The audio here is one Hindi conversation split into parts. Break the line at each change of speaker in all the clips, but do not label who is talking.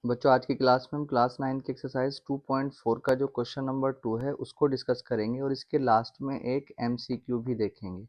बच्चों आज की क्लास में हम क्लास 9 की एक्सरसाइज 2.4 का जो क्वेश्चन नंबर 2 है उसको डिस्कस करेंगे और इसके लास्ट में एक एमसीक्यू भी देखेंगे।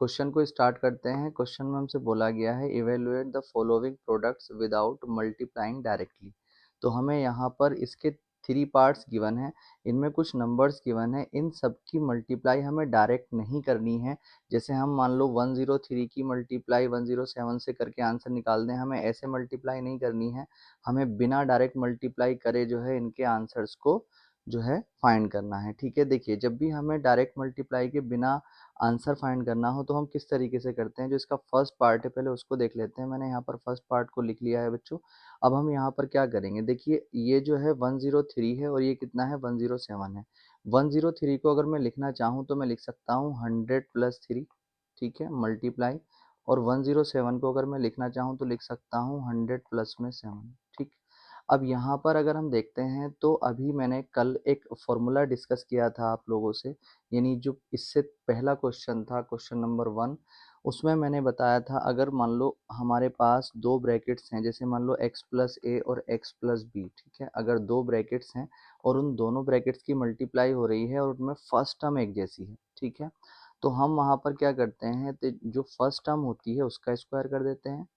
क्वेश्चन को स्टार्ट करते हैं। क्वेश्चन में हमसे बोला गया है evaluate the following products without multiplying directly. तो हमें यहाँ पर इसके थ्री पार्ट्स गिवन है, इनमें कुछ नंबर्स गिवन है, इन सब की मल्टीप्लाई हमें डायरेक्ट नहीं करनी है। जैसे हम मान लो 103 की मल्टीप्लाई 107 से करके आंसर निकाल दें, हमें ऐसे मल्टीप्लाई नहीं करनी है। हमें बिना डायरेक्ट मल्टीप्लाई करे जो है इनके आंसर्स को जो है फाइंड करना है। ठीक है, देखिए जब भी हमें डायरेक्ट मल्टीप्लाई के बिना आंसर फाइंड करना हो तो हम किस तरीके से करते हैं। जो इसका फर्स्ट पार्ट है पहले उसको देख लेते हैं। मैंने यहाँ पर फर्स्ट पार्ट को लिख लिया है बच्चों। अब हम यहाँ पर क्या करेंगे, देखिए ये जो है 103 है और ये कितना है 107 है। 103 को अगर मैं लिखना चाहूँ तो मैं लिख सकता हूँ 100+3, ठीक है, मल्टीप्लाई। और 107 को अगर मैं लिखना चाहूँ तो लिख सकता हूँ 100+7, ठीक। अब यहाँ पर अगर हम देखते हैं तो अभी मैंने कल एक फॉर्मूला डिस्कस किया था आप लोगों से, यानी जो इससे पहला क्वेश्चन था क्वेश्चन नंबर 1, उसमें मैंने बताया था अगर मान लो हमारे पास दो ब्रैकेट्स हैं, जैसे मान लो x+a और x+b, ठीक है, अगर दो ब्रैकेट्स हैं और उन दोनों ब्रैकेट्स की मल्टीप्लाई हो रही है और उनमें फर्स्ट टर्म एक जैसी है, ठीक है, तो हम वहाँ पर क्या करते हैं, तो जो फर्स्ट टर्म होती है उसका स्क्वायर कर देते हैं।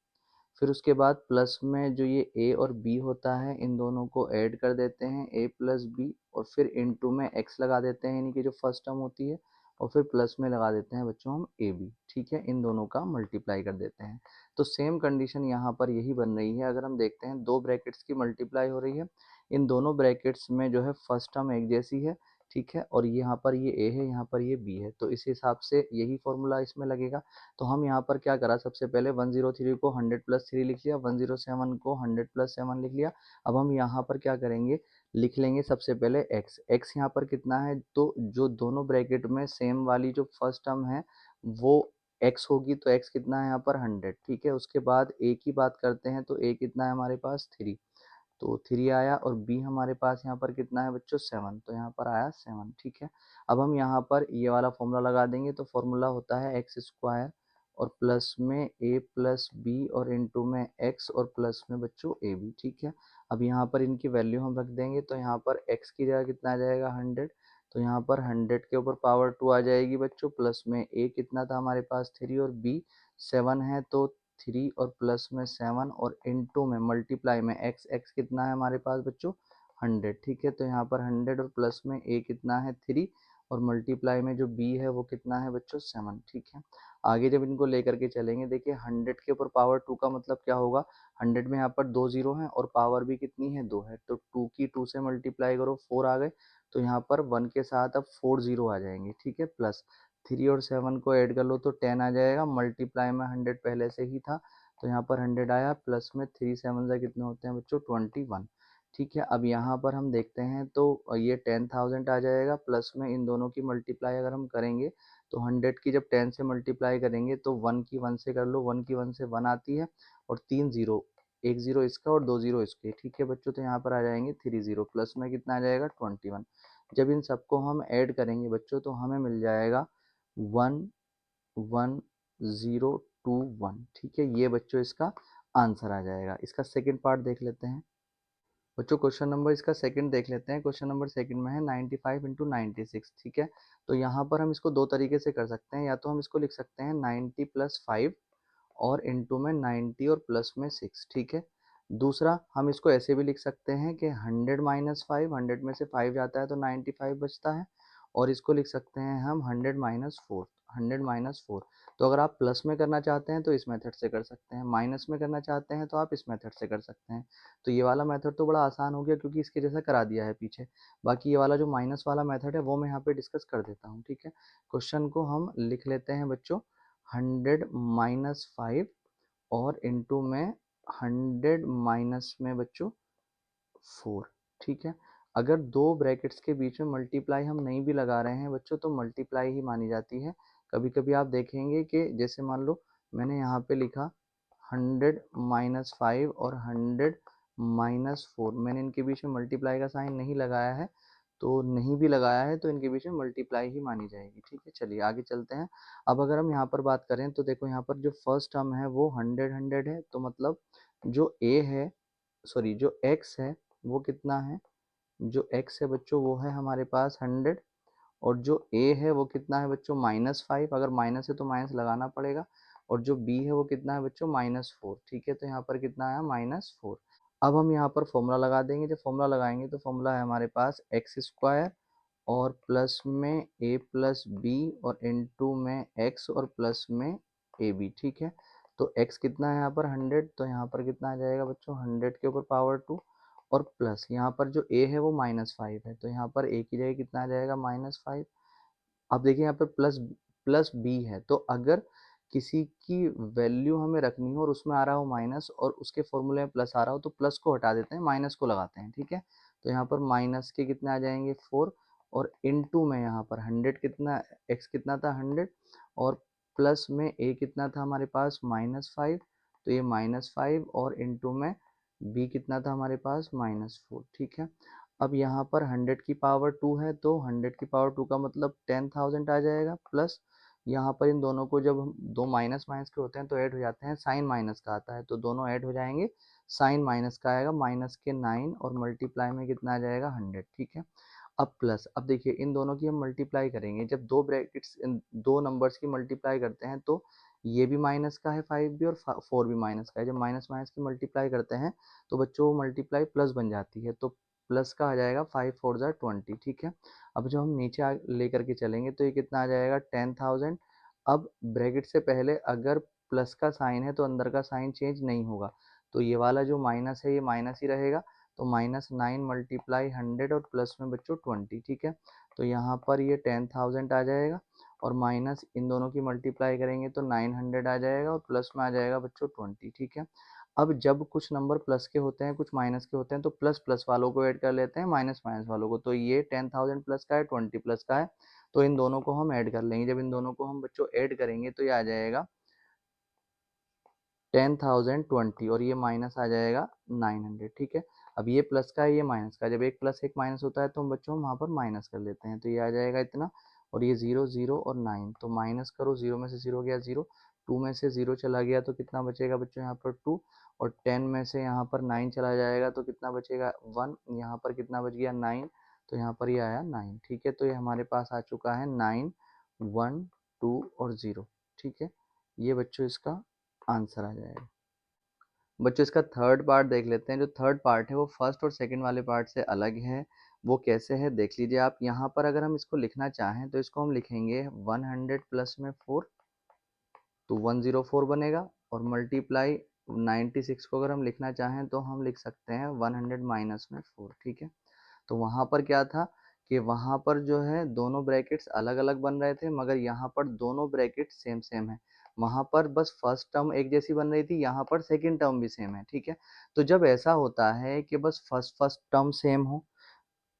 फिर उसके बाद प्लस में जो ये ए और बी होता है इन दोनों को ऐड कर देते हैं, a+b, और फिर इनटू में x लगा देते हैं, यानी कि जो फर्स्ट टर्म होती है, और फिर प्लस में लगा देते हैं बच्चों हम ए बी, ठीक है, इन दोनों का मल्टीप्लाई कर देते हैं। तो सेम कंडीशन यहाँ पर यही बन रही है। अगर हम देखते हैं दो ब्रैकेट्स की मल्टीप्लाई हो रही है, इन दोनों ब्रैकेट्स में जो है फर्स्ट टर्म एक जैसी है, ठीक है, और यहाँ पर ये ए है, यहाँ पर ये बी है, तो इस हिसाब से यही फॉर्मूला इसमें लगेगा। तो हम यहाँ पर क्या करा, सबसे पहले 103 को 100+3 लिख लिया, 107 को 100+7 लिख लिया। अब हम यहाँ पर क्या करेंगे, लिख लेंगे सबसे पहले x यहाँ पर कितना है, तो जो दोनों ब्रैकेट में सेम वाली जो फर्स्ट टर्म है वो x होगी, तो x कितना है यहाँ पर 100, ठीक है। उसके बाद a की बात करते हैं तो a कितना है हमारे पास 3, तो 3 आया, और b हमारे पास यहाँ पर कितना है बच्चों 7, तो यहाँ पर आया 7, ठीक है। अब हम यहाँ पर ये वाला फॉर्मूला लगा देंगे, तो फॉर्मूला होता है x² और प्लस में a+b और इनटू में x और प्लस में बच्चों ए बी, ठीक है। अब यहाँ पर इनकी वैल्यू हम रख देंगे, तो यहाँ पर x की जगह कितना आ जाएगा 100, तो यहाँ पर 100 के ऊपर पावर 2 आ जाएगी बच्चों, प्लस में a कितना था हमारे पास 3 और b 7 है, तो 3 और प्लस में 7 और इनटू में मल्टीप्लाई में x कितना है हमारे पास बच्चों 100, ठीक है। तो यहाँ पर 100 और प्लस में a कितना है 3 और मल्टीप्लाई में जो b है वो कितना है बच्चों 7, ठीक है। आगे जब इनको लेकर के चलेंगे, देखिए 100 के ऊपर पावर 2 का मतलब क्या होगा, 100 में यहाँ पर दो जीरो हैं और पावर भी कितनी है 2 है, तो 2 की 2 से मल्टीप्लाई करो 4 आ गए, तो यहाँ पर 1 के साथ अब 4 जीरो आ जाएंगे, ठीक है। प्लस 3 और 7 को ऐड कर लो तो 10 आ जाएगा, मल्टीप्लाई में 100 पहले से ही था, तो यहाँ पर 100 आया, प्लस में 3 7 से कितने होते हैं बच्चों 21, ठीक है। अब यहाँ पर हम देखते हैं तो ये 10,000 आ जाएगा, प्लस में इन दोनों की मल्टीप्लाई अगर हम करेंगे तो 100 की जब 10 से मल्टीप्लाई करेंगे तो 1 की 1 से कर लो, 1 की 1 से 1 आती है, और 3 जीरो, एक जीरो इसका और दो जीरो इसके, ठीक है बच्चों, तो यहाँ पर आ जाएंगे 3 जीरो, प्लस में कितना आ जाएगा 21। जब इन सबको हम ऐड करेंगे बच्चों तो हमें मिल जाएगा 11021, ठीक है, ये बच्चों इसका आंसर आ जाएगा। इसका सेकंड पार्ट देख लेते हैं बच्चों। क्वेश्चन नंबर इसका सेकंड देख लेते हैं। क्वेश्चन नंबर सेकंड में है 95 इंटू 96, ठीक है। तो यहाँ पर हम इसको दो तरीके से कर सकते हैं, या तो हम इसको लिख सकते हैं 90+5 और इनटू में 90 और प्लस में 6, ठीक है। दूसरा हम इसको ऐसे भी लिख सकते हैं कि 100-5, 100 में से 5 जाता है तो 95 बचता है, और इसको लिख सकते हैं हम 100-4, 100-4। तो अगर आप प्लस में करना चाहते हैं तो इस मेथड से कर सकते हैं, माइनस में करना चाहते हैं तो आप इस मेथड से कर सकते हैं। तो ये वाला मेथड तो बड़ा आसान हो गया क्योंकि इसके जैसा करा दिया है पीछे। बाकी ये वाला जो माइनस वाला मेथड है वो मैं यहाँ पे डिस्कस कर देता हूँ, ठीक है। क्वेश्चन को हम लिख लेते हैं बच्चों 100-5 और इनटू में 100 माइनस में बच्चों 4, ठीक है। अगर दो ब्रैकेट्स के बीच में मल्टीप्लाई हम नहीं भी लगा रहे हैं बच्चों तो मल्टीप्लाई ही मानी जाती है। कभी कभी आप देखेंगे कि जैसे मान लो मैंने यहाँ पे लिखा 100-5 और 100-4, मैंने इनके बीच में मल्टीप्लाई का साइन नहीं लगाया है, तो नहीं भी लगाया है तो इनके बीच में मल्टीप्लाई ही मानी जाएगी, ठीक है। चलिए आगे चलते हैं। अब अगर हम यहाँ पर बात करें तो देखो यहाँ पर जो फर्स्ट टर्म है वो 100 100 है, तो मतलब जो ए है सॉरी जो x है वो कितना है, जो x है बच्चों वो है हमारे पास 100, और जो a है वो कितना है बच्चों -5, अगर माइनस है तो माइनस लगाना पड़ेगा, और जो b है वो कितना है बच्चों -4। ठीक है, तो यहाँ पर कितना आया -4। अब हम यहाँ पर फॉर्मूला लगा देंगे, जब फॉर्मूला लगाएंगे तो फॉर्मूला है हमारे पास एक्स स्क्वायर और प्लस में a प्लस बी और इनटू में x और प्लस में ए बी। ठीक है, तो x कितना है यहाँ पर 100, तो यहाँ पर कितना आ जाएगा बच्चों 100 के ऊपर पावर 2, और प्लस यहाँ पर जो a है वो -5 है, तो यहाँ पर a की जगह कितना आ जाएगा -5। अब देखिए यहाँ पे प्लस प्लस बी है, तो अगर किसी की वैल्यू हमें रखनी हो और उसमें आ रहा हो माइनस और उसके फॉर्मूले में प्लस आ रहा हो, तो प्लस को हटा देते हैं, माइनस को लगाते हैं। ठीक है, तो यहाँ पर माइनस के कितने आ जाएंगे 4, और इनटू में यहाँ पर 100 कितना, एक्स कितना था 100, और प्लस में ए कितना था हमारे पास -5, तो ये -5, और इनटू में बी कितना था हमारे पास -4। ठीक है, अब यहाँ पर 100 की पावर 2 है, तो 100 की पावर 2 का मतलब 10,000 आ जाएगा, प्लस यहाँ पर इन दोनों को जब हम दो माइनस माइनस के होते हैं तो ऐड हो जाते हैं, साइन माइनस का आता है तो दोनों ऐड हो जाएंगे, साइन माइनस का आएगा, माइनस के 9 और मल्टीप्लाई में कितना आ जाएगा 100। ठीक है, अब प्लस, अब देखिए इन दोनों की हम मल्टीप्लाई करेंगे, जब दो ब्रैकेट्स दो नंबर्स की मल्टीप्लाई करते हैं तो ये भी माइनस का है 5 भी और 4 भी माइनस का है, जब माइनस माइनस की मल्टीप्लाई करते हैं तो बच्चों मल्टीप्लाई प्लस बन जाती है, तो प्लस का आ जाएगा 5 4 ज़ा 20। ठीक है, अब जब हम नीचे लेकर के चलेंगे तो ये कितना आ जाएगा 10,000। अब ब्रैकेट से पहले अगर प्लस का साइन है तो अंदर का साइन चेंज नहीं होगा, तो ये वाला जो माइनस है ये माइनस ही रहेगा, तो -9 मल्टीप्लाई 100 और प्लस में बच्चों 20। ठीक है, तो यहाँ पर ये 10,000 आ जाएगा, और माइनस इन दोनों की मल्टीप्लाई करेंगे तो 900 आ जाएगा, और प्लस में आ जाएगा बच्चों 20। ठीक है, अब जब कुछ नंबर प्लस के होते हैं कुछ माइनस के होते हैं तो प्लस प्लस वालों को ऐड कर लेते हैं माइनस माइनस वालों को, तो ये 10,000 प्लस का है 20 प्लस का है, तो इन दोनों को हम ऐड कर लेंगे, जब इन दोनों को हम बच्चों ऐड करेंगे तो ये आ जाएगा 10,020, और ये माइनस आ जाएगा 900। ठीक है, अब ये प्लस का है ये माइनस का, जब एक प्लस एक माइनस होता है तो हम बच्चों वहाँ पर माइनस कर लेते हैं, तो ये आ जाएगा इतना, और ये 0 0 और 9, तो माइनस करो, 0 में से 0 गया 0, 2 में से 0 चला गया तो कितना बचेगा बच्चों यहाँ पर 2, और 10 में से यहाँ पर 9 चला जाएगा तो कितना बचेगा 1, यहाँ पर कितना बच गया 9, तो यहाँ पर ये आया 9। ठीक है, तो ये हमारे पास आ चुका है 9 1 2 और 0। ठीक है, ये बच्चों इसका आंसर आ जाएगा। बच्चों इसका थर्ड पार्ट देख लेते हैं, जो थर्ड पार्ट है वो फर्स्ट और सेकंड वाले पार्ट से अलग है, वो कैसे है देख लीजिए आप। यहाँ पर अगर हम इसको लिखना चाहें तो इसको हम लिखेंगे 100 प्लस में 4, तो 104 बनेगा, और मल्टीप्लाई 96 को अगर हम लिखना चाहें तो हम लिख सकते हैं 100 माइनस में 4। ठीक है, तो वहाँ पर क्या था कि वहाँ पर जो है दोनों ब्रैकेट्स अलग अलग बन रहे थे, मगर यहाँ पर दोनों ब्रैकेट सेम सेम है, वहाँ पर बस फर्स्ट टर्म एक जैसी बन रही थी, यहाँ पर सेकंड टर्म भी सेम है। ठीक है, तो जब ऐसा होता है कि बस फर्स्ट फर्स्ट टर्म सेम हो,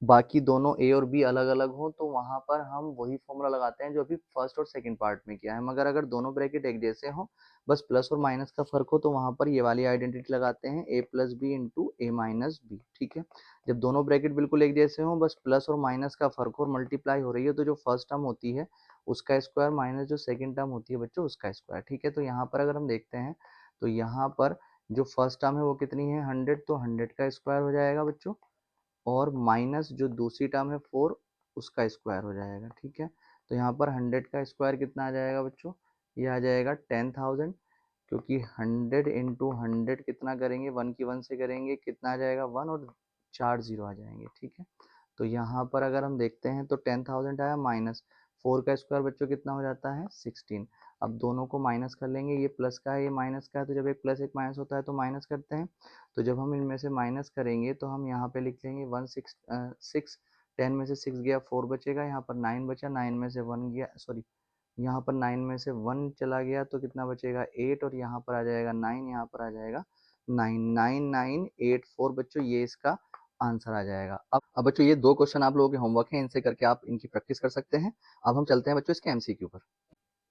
बाकी दोनों ए और बी अलग अलग हो, तो वहाँ पर हम वही फॉर्मूला लगाते हैं जो अभी फर्स्ट और सेकंड पार्ट में किया है, मगर अगर दोनों ब्रैकेट एक जैसे हो, बस प्लस और माइनस का फर्क हो, तो वहाँ पर ये वाली आइडेंटिटी लगाते हैं ए प्लस बी इंटू ए माइनस बी। ठीक है, जब दोनों ब्रैकेट बिल्कुल एक जैसे हो, बस प्लस और माइनस का फर्क हो और मल्टीप्लाई हो रही है, तो जो फर्स्ट टर्म होती है उसका स्क्वायर माइनस जो सेकेंड टर्म होती है बच्चों उसका स्क्वायर। ठीक है, तो यहाँ पर अगर हम देखते हैं तो यहाँ पर जो फर्स्ट टर्म है वो कितनी है 100, तो 100 का स्क्वायर हो जाएगा बच्चों, और माइनस जो दूसरी टर्म है 4 उसका स्क्वायर हो जाएगा। ठीक है, तो यहाँ पर 100 का स्क्वायर कितना आ जाएगा बच्चों, ये आ जाएगा 10,000, क्योंकि 100 इंटू 100 कितना करेंगे 1 की 1 से करेंगे कितना आ जाएगा 1, और 4 जीरो आ जाएंगे। ठीक है, तो यहाँ पर अगर हम देखते हैं तो 10,000 आया, माइनस 4 का स्क्वायर बच्चों कितना हो जाता है 16। अब दोनों को माइनस कर लेंगे, ये प्लस का है ये माइनस का है, तो जब एक प्लस एक माइनस होता है तो माइनस करते हैं, तो जब हम इनमें से माइनस करेंगे तो हम यहाँ पे लिख लेंगे 6, 10 में से 6 गया 4 बचेगा, यहाँ पर 9 बचा, 9 में से 1 गया, सॉरी यहाँ पर 9 में से 1 चला गया तो कितना बचेगा 8, और यहाँ पर आ जाएगा 9, यहाँ पर आ जाएगा 99984 बच्चों, ये इसका आंसर आ जाएगा। अब बच्चों ये दो क्वेश्चन आप लोगों के होमवर्क हैं, इनसे करके आप इनकी प्रैक्टिस कर सकते हैं। अब हम चलते हैं बच्चों इसके एमसीक्यू पर।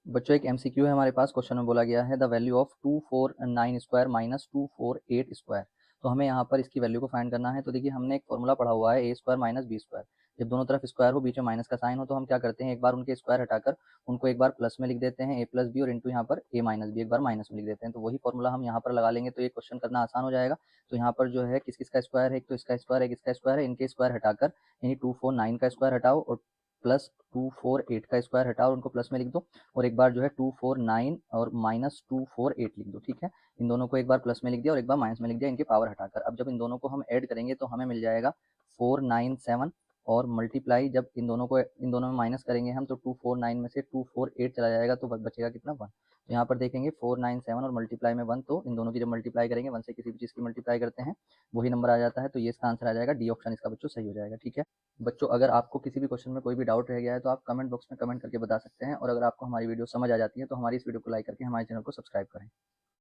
बच्चों एक एमसीक्यू है हमारे पास, क्वेश्चन में बोला गया है the value of 249 square minus 248 square, तो हमें यहाँ पर इसकी वैल्यू को फाइंड करना है। तो देखिए हमने एक फॉर्मूला पढ़ा हुआ है ए स्क्वायर माइनस बी स्क्वायर, जब दोनों तरफ स्क्वायर हो, बीच में माइनस का साइन हो, तो हम क्या करते हैं, एक बार उनके स्क्वायर हटाकर उनको एक बार प्लस में लिख देते हैं, ए प्लस बी, और इंटू यहाँ पर ए माइनस बी एक बार माइनस में लिख देते हैं। तो वही फॉर्मूला हम यहाँ पर लगा लेंगे, तो ये क्वेश्चन करना आसान हो जाएगा। तो यहाँ पर जो है किस किस का स्क्वायर है, एक तो इसका स्क्वायर है, एक इसका स्क्वायर है, इनके स्क्वायर हटाकर यानी 249 का स्क्वायर हटाओ और प्लस 248 का स्क्वायर हटाओ, उनको प्लस में लिख दो, और एक बार जो है 249 और माइनस 248 लिख दो। ठीक है, इन दोनों को एक बार प्लस में लिख दिया और एक बार माइनस में लिख दिया इनके पावर हटाकर। अब जब इन दोनों को हम ऐड करेंगे तो हमें मिल जाएगा 497, और मल्टीप्लाई जब इन दोनों में माइनस करेंगे हम, तो 249 में से 248 चला जाएगा, तो बचेगा कितना, 1। तो यहाँ पर देखेंगे 497 और मल्टीप्लाई में 1, तो इन दोनों की जब मल्टीप्लाई करेंगे, 1 से किसी भी चीज़ की मल्टीप्लाई करते हैं वही नंबर आ जाता है। तो ये इसका आंसर आ जाएगा, डी ऑप्शन इसका बच्चों सही हो जाएगा। ठीक है बच्चों, अगर आपको किसी भी क्वेश्चन में कोई भी डाउट रह गया है तो आप कमेंट बॉक्स में कमेंट करके बता सकते हैं, और अगर आपको हमारी वीडियो समझ आ जाती है तो हमारी इस वीडियो को लाइक करके हमारे चैनल को सब्सक्राइब करें।